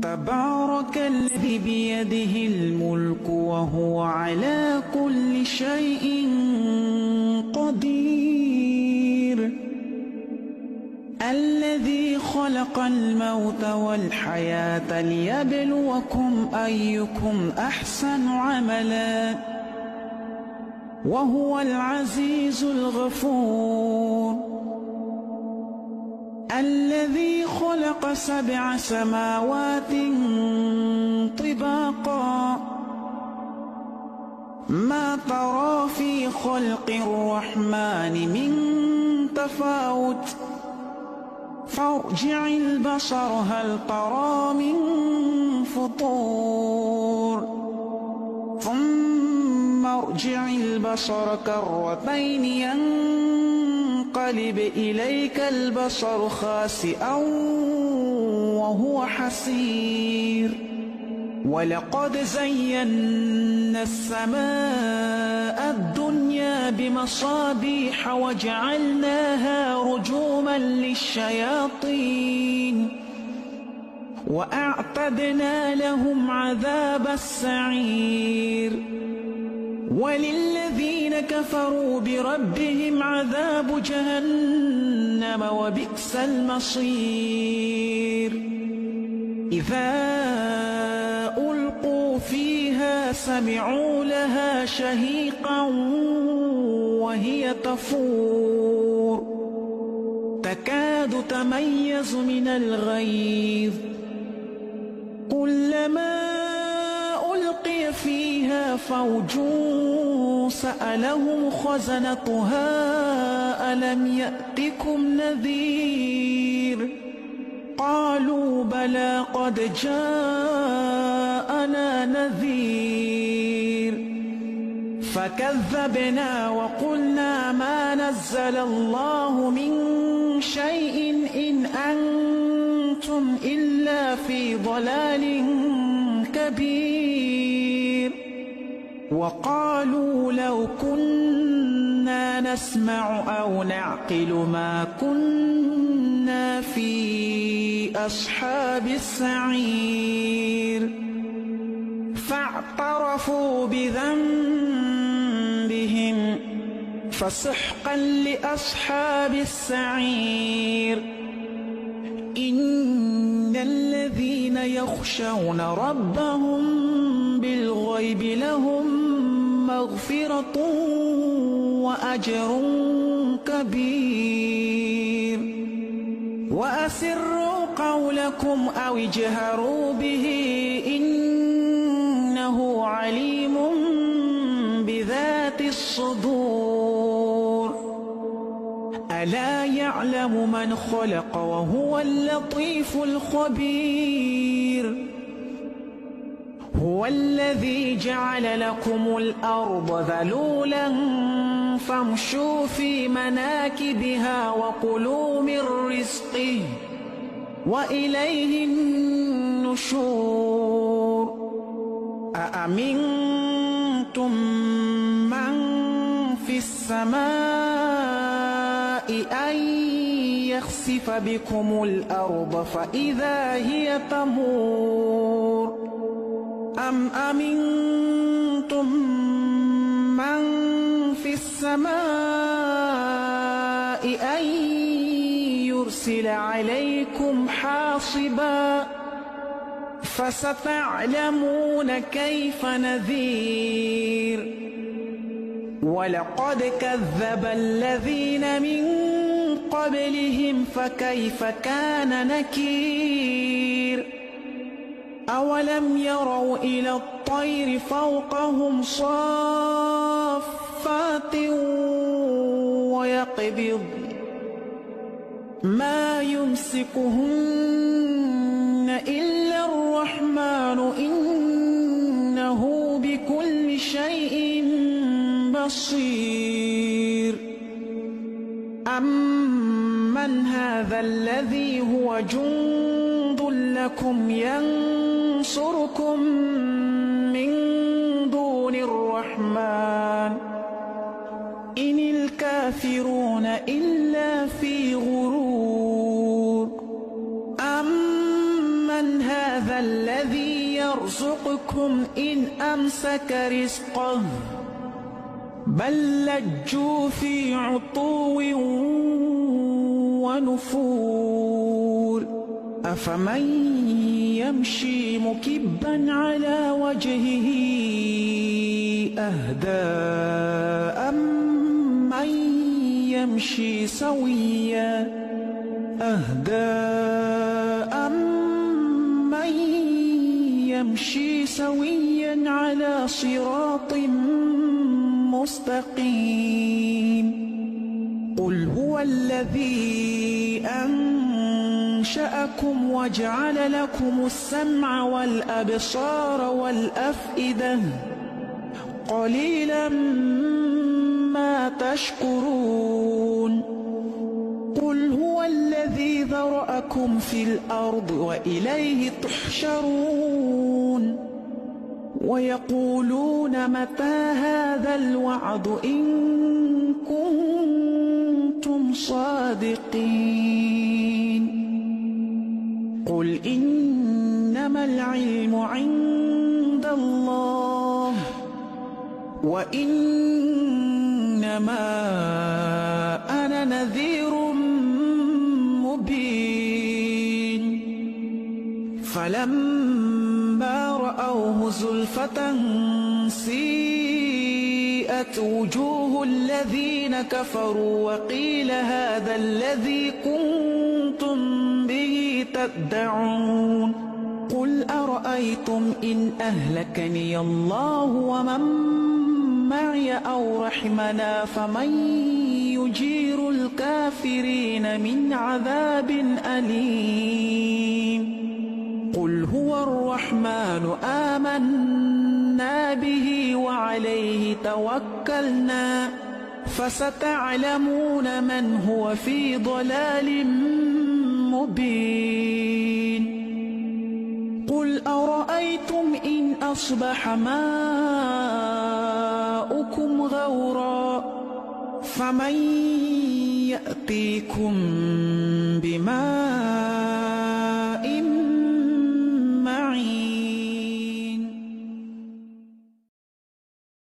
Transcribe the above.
تبارك الذي بيده الملك وهو على كل شيء قدير، الذي خلق الموت والحياة ليبلوكم أيكم أحسن عملا وهو العزيز الغفور، الذي خلق 7 سماوات طباقا ما ترى في خلق الرحمن من تفاوت فارجع البصر هل ترى من فطور ثم ارجع البصر كرتين ينقلب إليك البصر خاسئا وهو حسير، ولقد زينا السماء الدنيا بمصابيح وجعلناها رجوما للشياطين وأعتدنا لهم عذاب السعير، وللذين كفروا بربهم عذاب جهنم وبئس المصير. إذا ألقوا فيها سمعوا لها شهيقا وهي تفور تكاد تميز من الغيظ، كلما ألقي فيها فوج سألهم خزنتها ألم يأتكم نذير، قالوا بلى قد جاءنا نذير فكذبنا وقلنا ما نزل الله من شيء إن أنتم إلا في ضلال كبير، وقالوا لو كنا نسمع أو نعقل ما كنا في أصحاب السعير، فاعترفوا بذنبهم فسحقا لأصحاب السعير. إن الذين يخشون ربهم بالغيب لهم مغفرة وأجر كبير، وأسروا قولكم أو اجهروا به إنه عليم بذات الصدور، ألا يعلم من خلق وهو اللطيف الخبير. هو الذي جعل لكم الأرض ذلولا فامشوا في مناكبها وكلوا من رزقه وإليه النشور. أأمنتم من في السماء أن يخسف بكم الأرض فإذا هي تمور، أم أمنتم من في السماء أن يرسل عليكم حاصبا فستعلمون كيف نذير. ولقد كذب الذين من قبلهم فكيف كان نكير. أولم يروا إلى الطير فوقهم صافات ويقبض ما يمسكهن إلا الرحمن إنه بكل شيء بصير. أمن هذا الذي هو جند لكم ينصركم من دون الرحمن إن الكافرون إلا في غرور. أمن هذا الذي يرزقكم إن أمسك رزقه بل لجوا في عتو ونفور أفمن يمشي مكبا على وجهه أهدى أمن يمشي سويا على صراط مستقيم قل هو الذي أنشأكم وجعل لكم السمع والأبصار والأفئدة قليلا ما تشكرون قل هو الذي ذرأكم في الأرض وإليه تحشرون ويقولون متى هذا الوعد إن كنتم صادقين قل إنما العلم عند الله وإنما أنا نذير مبين فلما رأوه زلفة سيئت وجوه الذين كفروا وقيل هذا الذي كنتم به تدعون قل أرأيتم إن أهلكني الله ومن معي أو رحمنا فمن يجير الكافرين من عذاب أليم قل هو الرحمن آمنا به وعليه توكلنا فستعلمون من هو في ضلال مبين قل أرأيتم إن أصبح ماؤكم غورا فمن يأتيكم بماء